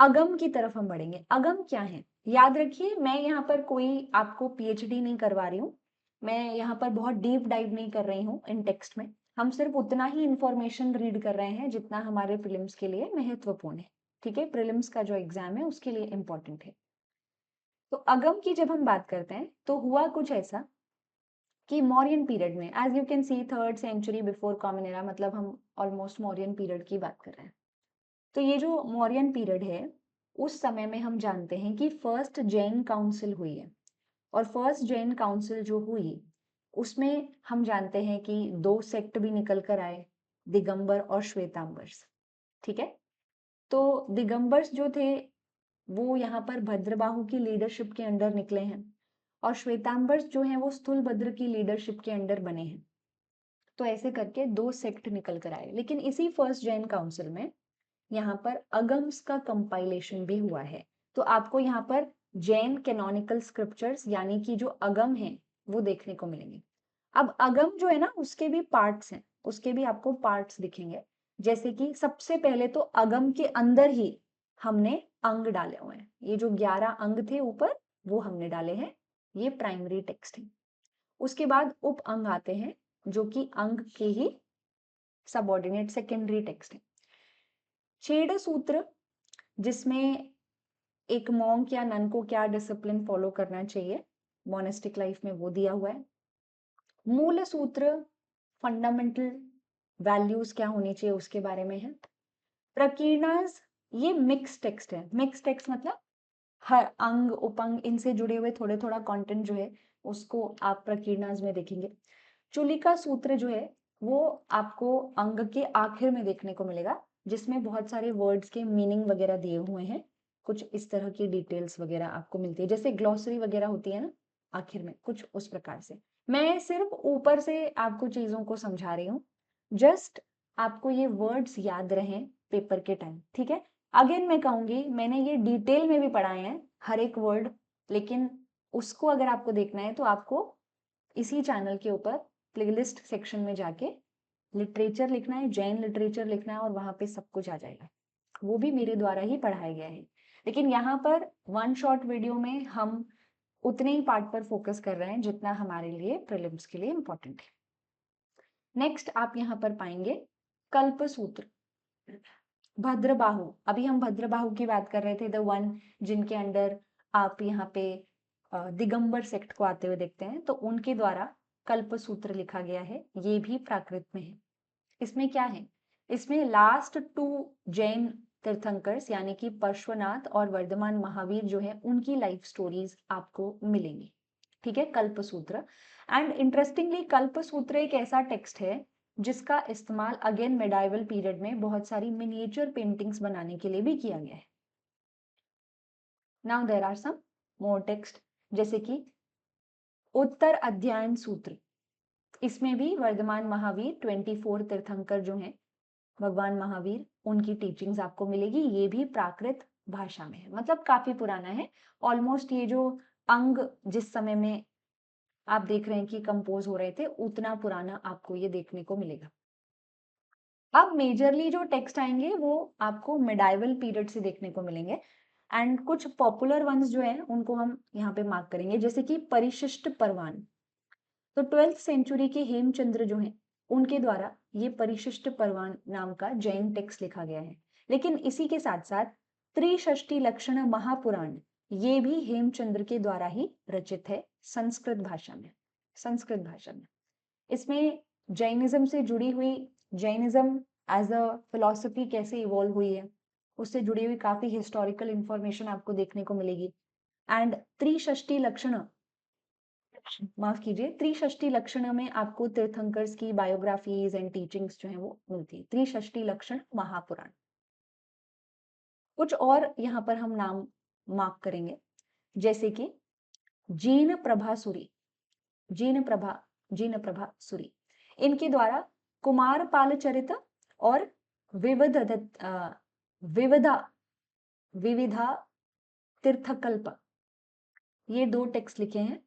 अगम की तरफ हम बढ़ेंगे। अगम क्या है? याद रखिए, मैं यहाँ पर कोई आपको पीएचडी नहीं करवा रही हूँ, मैं यहाँ पर बहुत डीप डाइव नहीं कर रही हूँ इन टेक्स्ट में। हम सिर्फ उतना ही इंफॉर्मेशन रीड कर रहे हैं जितना हमारे प्रीलिम्स के लिए महत्वपूर्ण है। ठीक है, प्रीलिम्स का जो एग्जाम है उसके लिए इम्पोर्टेंट है। तो अगम की जब हम बात करते हैं तो हुआ कुछ ऐसा कि मौर्यन पीरियड में, as you can see 3rd century before common era, मतलब हम ऑलमोस्ट मौर्यन पीरियड की बात कर रहे हैं। तो ये जो मौर्यन पीरियड है, उस समय में हम जानते हैं कि फर्स्ट जैन काउंसिल हुई है। और फर्स्ट जैन काउंसिल जो हुई, उसमें हम जानते हैं कि 2 सेक्ट भी निकल कर आए, दिगंबर और श्वेतांबर्स। ठीक है, तो दिगंबर्स जो थे वो यहाँ पर भद्रबाहु की लीडरशिप के अंडर निकले हैं, और श्वेतांबर्स जो हैं वो स्थूलभद्र की लीडरशिप के अंडर बने हैं। तो ऐसे करके 2 सेक्ट निकल कर आए। लेकिन इसी फर्स्ट जैन काउंसिल में यहाँ पर अगम्स का कंपाइलेशन भी हुआ है। तो आपको यहाँ पर जैन कैनोनिकल स्क्रिप्चर्स यानी कि जो अगम हैं वो देखने को मिलेंगे। अब अगम जो है ना, उसके भी पार्ट्स हैं, उसके भी आपको पार्ट्स दिखेंगे। जैसे कि सबसे पहले तो अगम के अंदर ही हमने अंग डाले हुए हैं। ये जो 11 अंग थे ऊपर, वो हमने डाले हैं, ये प्राइमरी टेक्स्ट है। उसके बाद उप अंग आते हैं जो कि अंग के ही सबऑर्डिनेट सेकेंडरी टेक्स्ट है। छेद सूत्र, जिसमें एक मॉन्क या नन को क्या डिसिप्लिन फॉलो करना चाहिए मोनेस्टिक लाइफ में, वो दिया हुआ है। मूल सूत्र, फंडामेंटल वैल्यूज क्या होनी चाहिए उसके बारे में है। प्रकीर्णस, ये मिक्स टेक्स्ट है। मिक्स टेक्स्ट मतलब हर अंग उपंग इनसे जुड़े हुए थोड़े थोड़ा कंटेंट जो है उसको आप प्रकीर्णस में देखेंगे। चुलिका सूत्र जो है वो आपको अंग के आखिर में देखने को मिलेगा, जिसमें बहुत सारे वर्ड्स के मीनिंग वगैरह दिए हुए हैं। कुछ इस तरह की डिटेल्स वगैरह आपको मिलती है, जैसे ग्लॉसरी वगैरह होती है ना आखिर में, कुछ उस प्रकार से। मैं सिर्फ ऊपर से आपको चीजों को समझा रही हूँ, जस्ट आपको ये वर्ड्स याद रहें पेपर के टाइम। ठीक है, अगेन मैं कहूंगी, मैंने ये डिटेल में भी पढ़ाए हैं हर एक वर्ड, लेकिन उसको अगर आपको देखना है तो आपको इसी चैनल के ऊपर प्लेलिस्ट सेक्शन में जाके लिटरेचर लिखना है, जैन लिटरेचर लिखना है, और वहां पे सब कुछ आ जाएगा। वो भी मेरे द्वारा ही पढ़ाया गया है। लेकिन यहाँ पर वन शॉट वीडियो में हम उतने ही पार्ट पर फोकस कर रहे हैं जितना हमारे लिए प्रीलिम्स के लिए इम्पोर्टेंट है। नेक्स्ट आप यहाँ पर पाएंगे कल्प सूत्र, भद्रबाहु। अभी हम भद्रबाहु की बात कर रहे थे, द वन जिनके अंडर आप यहाँ पे दिगंबर सेक्ट को आते हुए देखते हैं, तो उनके द्वारा कल्प सूत्र लिखा गया है। ये भी प्राकृत में है। इसमें क्या है, इसमें लास्ट 2 जैन तीर्थंकर्स यानी कि पार्श्वनाथ और वर्धमान महावीर जो है, उनकी लाइफ स्टोरीज आपको मिलेंगी। ठीक है, कल्पसूत्र। एंड इंटरेस्टिंगली कल्पसूत्र एक ऐसा टेक्स्ट है जिसका इस्तेमाल अगेन मेडाइवल पीरियड में बहुत सारी मिनिएचर पेंटिंग्स बनाने के लिए भी किया गया है। Now there are some more text, जैसे कि उत्तर अध्ययन सूत्र। इसमें भी वर्धमान महावीर 24 तीर्थंकर जो हैं भगवान महावीर, उनकी टीचिंग्स आपको मिलेगी। ये भी प्राकृत भाषा में है, मतलब काफी पुराना है। ऑलमोस्ट ये जो अंग जिस समय में आप देख रहे हैं कि कंपोज हो रहे थे, उतना पुराना आपको ये देखने को मिलेगा। अब मेजरली जो टेक्स्ट आएंगे वो आपको मिडाइवल पीरियड से देखने को मिलेंगे, एंड कुछ पॉपुलर वंस जो है उनको हम यहाँ पे मार्क करेंगे, जैसे कि परिशिष्ट परवान। तो 12th सेंचुरी के हेमचंद्र जो हैं, उनके द्वारा ये परिशिष्ट परवान नाम का जैन टेक्स्ट लिखा गया है। लेकिन इसी के साथ साथ त्रिषष्टि लक्षण महापुराण, ये भी हेमचंद्र के द्वारा ही रचित है संस्कृत भाषा में। संस्कृत भाषा में इसमें जैनिज्म से जुड़ी हुई, जैनिज्म एज अ फिलॉसफी कैसे इवॉल्व हुई है, उससे जुड़ी हुई काफी हिस्टोरिकल इंफॉर्मेशन आपको देखने को मिलेगी। एंड त्रिषष्टि लक्षण, माफ कीजिए, त्रिषष्टि लक्षण में आपको तीर्थंकर्स की बायोग्राफीज एंड टीचिंग्स जो है वो मिलती है। त्रिषष्टि लक्षण महापुराण। कुछ और यहाँ पर हम नाम मार्क करेंगे, जैसे कि gene Prabha Suri, gene Prabha, gene Prabha Suri, इनके द्वारा कुमार पाल चरित और विविध विविधा विविधा तीर्थकल्प, ये 2 टेक्स्ट लिखे हैं।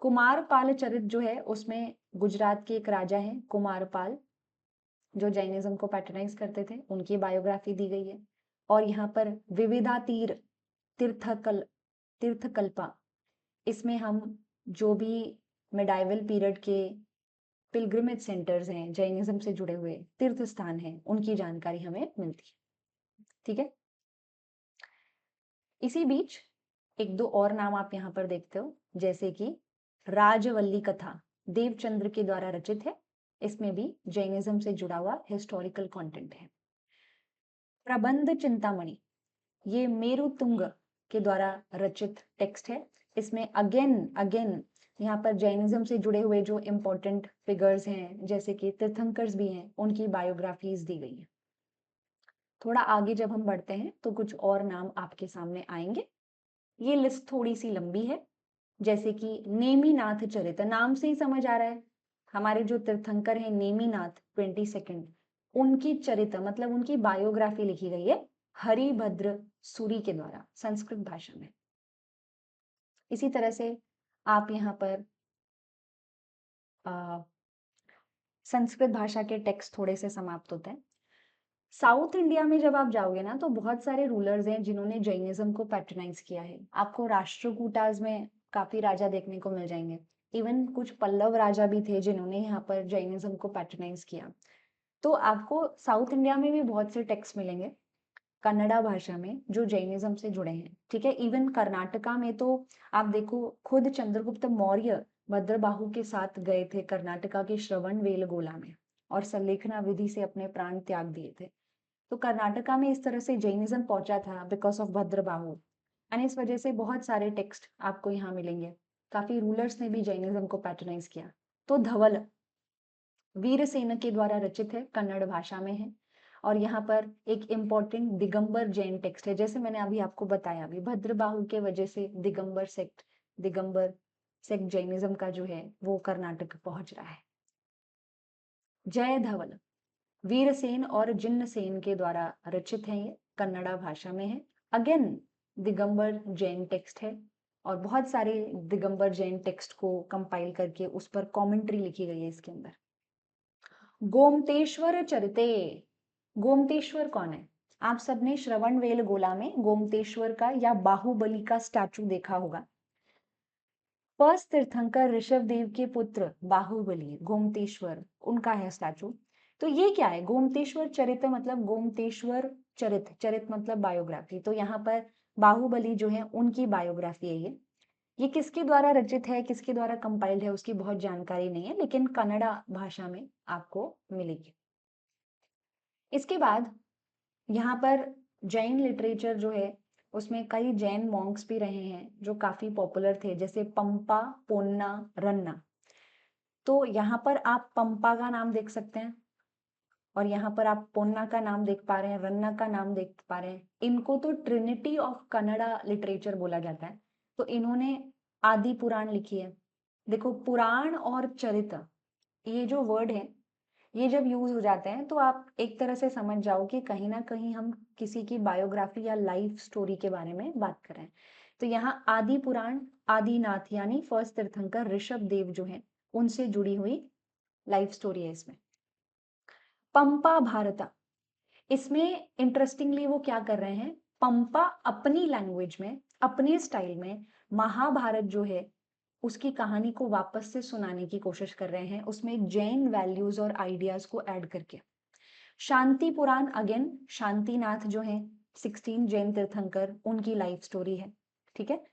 कुमार पाल चरित जो है उसमें गुजरात के एक राजा हैं कुमार पाल, जो जैनिज्म को पैट्रनाइज करते थे, उनकी बायोग्राफी दी गई है। और यहाँ पर विविधा तीर्थकल्पा, इसमें हम जो भी मिडाइवल पीरियड के पिलग्रिमेज सेंटर्स हैं, जैनिज्म से जुड़े हुए तीर्थ स्थान हैं, उनकी जानकारी हमें मिलती है। ठीक है, इसी बीच एक दो और नाम आप यहाँ पर देखते हो, जैसे कि राजवल्ली कथा देवचंद्र के द्वारा रचित है, इसमें भी जैनिज्म से जुड़ा हुआ हिस्टोरिकल कंटेंट है। प्रबंध चिंतामणि, ये मेरुतुंग के द्वारा रचित टेक्स्ट है, इसमें अगेन यहाँ पर जैनिज्म से जुड़े हुए जो इंपॉर्टेंट फिगर्स हैं, जैसे कि तीर्थंकर्स भी हैं, उनकी बायोग्राफीज दी गई है। थोड़ा आगे जब हम बढ़ते हैं तो कुछ और नाम आपके सामने आएंगे। ये लिस्ट थोड़ी सी लंबी है, जैसे कि नेमिनाथ चरित, नाम से ही समझ आ रहा है हमारे जो तीर्थंकर हैं नेमिनाथ 22, उनकी चरित मतलब उनकी बायोग्राफी लिखी गई है हरिभद्र सूरी के द्वारा संस्कृत भाषा में। इसी तरह से आप यहाँ पर संस्कृत भाषा के टेक्स्ट थोड़े से समाप्त होते हैं। साउथ इंडिया में जब आप जाओगे ना तो बहुत सारे रूलर्स हैं जिन्होंने जैनिज्म को पैट्रनाइज किया है। आपको राष्ट्रकूटाज में काफी राजा देखने को मिल जाएंगे, इवन कुछ पल्लव राजा भी थे जिन्होंने यहाँ पर जैनिज्म को पैट्रनाइज किया। तो आपको साउथ इंडिया में भी बहुत से टेक्स्ट मिलेंगे कन्नड़ा भाषा में जो जैनिज्म से जुड़े हैं। ठीक है, इवन कर्नाटका में तो आप देखो खुद चंद्रगुप्त मौर्य भद्रबाहु के साथ गए थे कर्नाटका के श्रवणबेलगोला में और संलेखना विधि से अपने प्राण त्याग दिए थे। तो कर्नाटका में इस तरह से जैनिज्म पहुंचा था बिकॉज ऑफ भद्रबाहु, एंड इस वजह से बहुत सारे टेक्स्ट आपको यहाँ मिलेंगे। काफी रूलर्स ने भी जैनिज्म को पैट्रनाइज किया। तो धवल वीरसेन के द्वारा रचित है, कन्नड़ भाषा में है, और यहाँ पर एक इम्पॉर्टेंट दिगंबर जैन टेक्स्ट है। जैसे मैंने अभी आपको बताया, अभी भद्रबाहु के वजह से दिगंबर सेक्ट जैनिज्म का जो है वो कर्नाटक पहुंच रहा है। जय धवल वीरसेन और जिन्नसेन के द्वारा रचित है, ये कन्नड़ा भाषा में है। अगेन दिगंबर जैन टेक्स्ट है और बहुत सारे दिगंबर जैन टेक्स्ट को कंपाइल करके उस पर कमेंट्री लिखी गई है इसके अंदर। गोमतेश्वर चरिते, गोमतेश्वर कौन है? आप सबने श्रवणबेलगोला में गोमतेश्वर का या बाहुबली का स्टैचू देखा होगा। फर्स्ट तीर्थंकर ऋषभ देव के पुत्र बाहुबली गोमतेश्वर, उनका है स्टैचू। तो ये क्या है? गोमतेश्वर चरित मतलब गोमतेश्वर चरित मतलब बायोग्राफी। तो यहाँ पर बाहुबली जो है उनकी बायोग्राफी है ये किसके द्वारा रचित है, किसके द्वारा कंपाइल्ड है, उसकी बहुत जानकारी नहीं है, लेकिन कन्नड़ा भाषा में आपको मिलेगी। इसके बाद यहाँ पर जैन लिटरेचर जो है उसमें कई जैन मॉन्क्स भी रहे हैं जो काफी पॉपुलर थे, जैसे पंपा, पोन्ना, रन्ना। तो यहाँ पर आप पंपा का नाम देख सकते हैं और यहाँ पर आप पोन्ना का नाम देख पा रहे हैं, रन्ना का नाम देख पा रहे हैं। इनको तो ट्रिनिटी ऑफ कन्नड़ा लिटरेचर बोला जाता है। तो इन्होंने आदि पुराण लिखी है। देखो, पुराण और चरित ये जो वर्ड है ये जब यूज हो जाते हैं तो आप एक तरह से समझ जाओ कि कहीं ना कहीं हम किसी की बायोग्राफी या लाइफ स्टोरी के बारे में बात कर रहे हैं। तो यहाँ आदि पुराण, आदिनाथ यानी फर्स्ट तीर्थंकर ऋषभ देव जो है उनसे जुड़ी हुई लाइफ स्टोरी है इसमें। पंपा भारता, इसमें इंटरेस्टिंगली वो क्या कर रहे हैं, पंपा अपनी लैंग्वेज में अपने स्टाइल में महाभारत जो है उसकी कहानी को वापस से सुनाने की कोशिश कर रहे हैं, उसमें जैन वैल्यूज और आइडियाज को ऐड करके। शांति पुराण अगेन शांतिनाथ जो है 16 जैन तीर्थंकर, उनकी लाइफ स्टोरी है। ठीक है,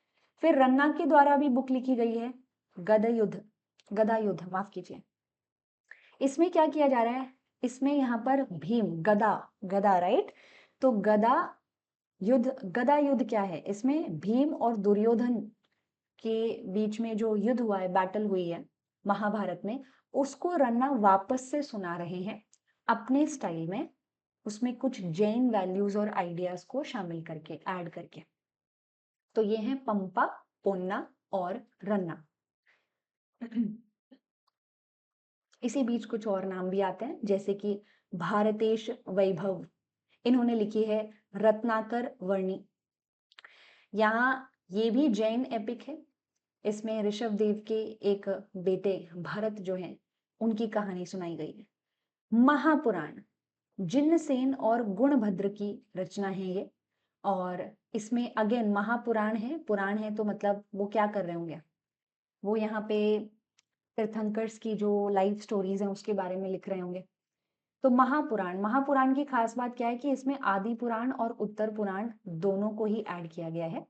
फिर रन्ना के द्वारा भी बुक लिखी गई है गदा युद्ध माफ कीजिए। इसमें क्या किया जा रहा है, इसमें यहाँ पर भीम गदा राइट, तो गदा युद्ध क्या है, इसमें भीम और दुर्योधन के बीच में जो युद्ध हुआ है, बैटल हुई है महाभारत में, उसको रन्ना वापस से सुना रहे हैं अपने स्टाइल में, उसमें कुछ जैन वैल्यूज और आइडियाज को शामिल करके, ऐड करके। तो ये है पंपा, पोन्ना और रन्ना। इसी बीच कुछ और नाम भी आते हैं, जैसे कि भारतेश वैभव, इन्होंने लिखी है रत्नाकर वर्णी। यहाँ ये भी जैन एपिक है, इसमें ऋषभ देव के एक बेटे भरत जो हैं उनकी कहानी सुनाई गई है। महापुराण जिन्नसेन और गुणभद्र की रचना है ये, और इसमें अगेन महापुराण है तो मतलब वो क्या कर रहे होंगे, वो यहाँ पे तीर्थंकर्स की जो लाइफ स्टोरीज हैं उसके बारे में लिख रहे होंगे। तो महापुराण की खास बात क्या है कि इसमें आदि पुराण और उत्तर पुराण दोनों को ही ऐड किया गया है।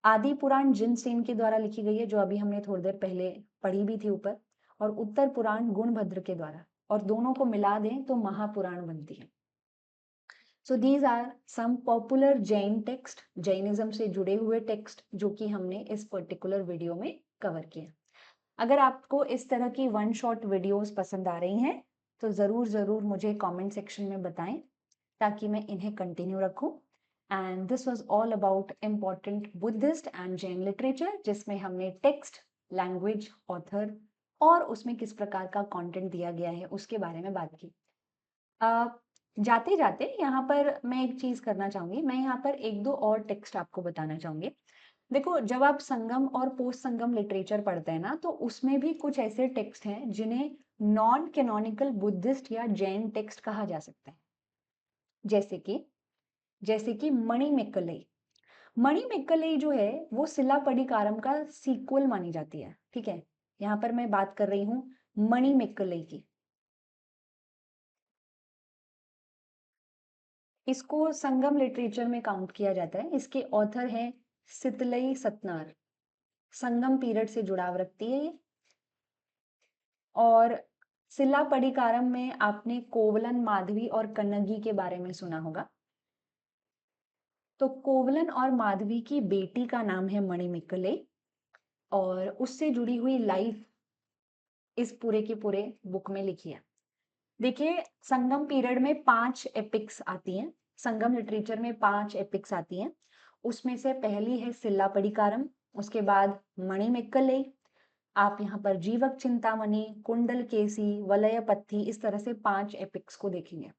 आदि पुराण जिनसेन के द्वारा लिखी गई है, जो अभी हमने थोड़ी देर पहले पढ़ी भी थी ऊपर, और उत्तर पुराण गुणभद्र के द्वारा, और दोनों को मिला दें तो महापुराण बनती है। So these are some popular Jain text, Jainism से जुड़े हुए टेक्स्ट जो कि हमने इस पर्टिकुलर वीडियो में कवर किया। अगर आपको इस तरह की वन शॉट वीडियोस पसंद आ रही हैं तो ज़रूर मुझे कमेंट सेक्शन में बताएं ताकि मैं इन्हें कंटिन्यू रखूं। And this was all about important Buddhist and Jain literature, जिसमें हमने टेक्स्ट, लैंग्वेज, ऑथर और उसमें किस प्रकार का कंटेंट दिया गया है उसके बारे में बात की। जाते जाते यहाँ पर मैं एक चीज करना चाहूंगी, मैं यहाँ पर एक दो और टेक्स्ट आपको बताना चाहूंगी। देखो, जब आप संगम और पोस्ट संगम लिटरेचर पढ़ते हैं ना, तो उसमें भी कुछ ऐसे टेक्स्ट हैं जिन्हें नॉन कैनोनिकल बुद्धिस्ट या जैन टेक्स्ट कहा जा सकता है। जैसे कि मणिमेक्कलई। मणिमेक्कलई जो है वो सिलापड़ीकारम का सीक्वल मानी जाती है। ठीक है, यहाँ पर मैं बात कर रही हूँ मणिमेक्कलई की। इसको संगम लिटरेचर में काउंट किया जाता है। इसके ऑथर हैं सितलई सतनार, संगम पीरियड से जुड़ाव रखती है ये। और सिलापड़ीकारम में आपने कोवलन, माधवी और कन्नगी के बारे में सुना होगा। तो कोवलन और माधवी की बेटी का नाम है मणिमेक्कलई, और उससे जुड़ी हुई लाइफ इस पूरे के पूरे बुक में लिखी है। देखिए, संगम पीरियड में 5 एपिक्स आती हैं, संगम लिटरेचर में 5 एपिक्स आती हैं। उसमें से पहली है सिल्लापड़ीकारम, उसके बाद मणिमेक्कलई, आप यहाँ पर जीवक चिंतामणि, कुंडलकेसी, वलयपत्थी, इस तरह से 5 एपिक्स को देखेंगे।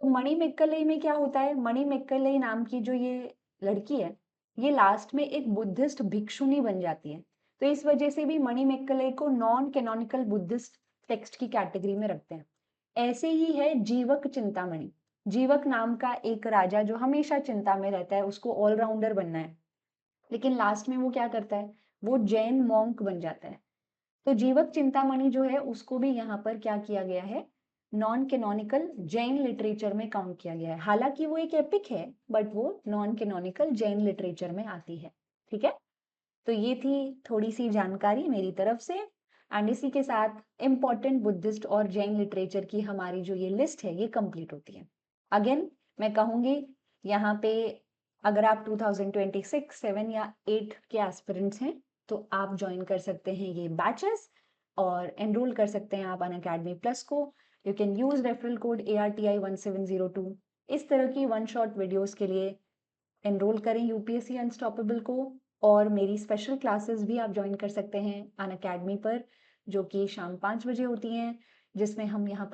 तो मणिमेक्कलई में क्या होता है, मणिमेक्कलई नाम की जो ये लड़की है, ये लास्ट में एक बुद्धिस्ट भिक्षुनी बन जाती है। तो इस वजह से भी मणिमेक्कलई को नॉन कैनोनिकल बुद्धिस्ट टेक्स्ट की कैटेगरी में रखते हैं। ऐसे ही है जीवक चिंतामणि। जीवक नाम का एक राजा जो हमेशा चिंता में रहता है, उसको ऑलराउंडर बनना है, लेकिन लास्ट में वो क्या करता है, वो जैन मॉन्क बन जाता है। तो जीवक चिंतामणि जो है उसको भी यहाँ पर क्या किया गया है, नॉन कैनोनिकल जैन लिटरेचर में काउंट किया गया है। हालांकि वो एक एपिक है, बट वो नॉन कैनोनिकल जैन लिटरेचर में आती है। ठीक है, तो ये थी थोड़ी सी जानकारी मेरी तरफ से। एंड इसी के साथ इम्पॉर्टेंट बुद्धिस्ट और जैन लिटरेचर की हमारी जो ये लिस्ट है ये कंप्लीट होती है। अगेन मैं कहूंगी, यहाँ पे अगर आप 2026, 7 या 8 के एस्पिरेंट्स हैं तो आप ज्वाइन कर सकते हैं ये बैचेस और एनरोल कर सकते हैं आप अनअकैडमी प्लस को। You can use referral code ARTI1702। इस तरह की वन शॉट वीडियोस के लिए एनरोल करें यूपीएससी अनस्टॉपेबल को। और मेरी स्पेशल क्लासेस भी आप ज्वाइन कर सकते हैं अनअकैडमी पर, जो कि शाम 5 बजे होती हैं, जिसमें हम यहाँ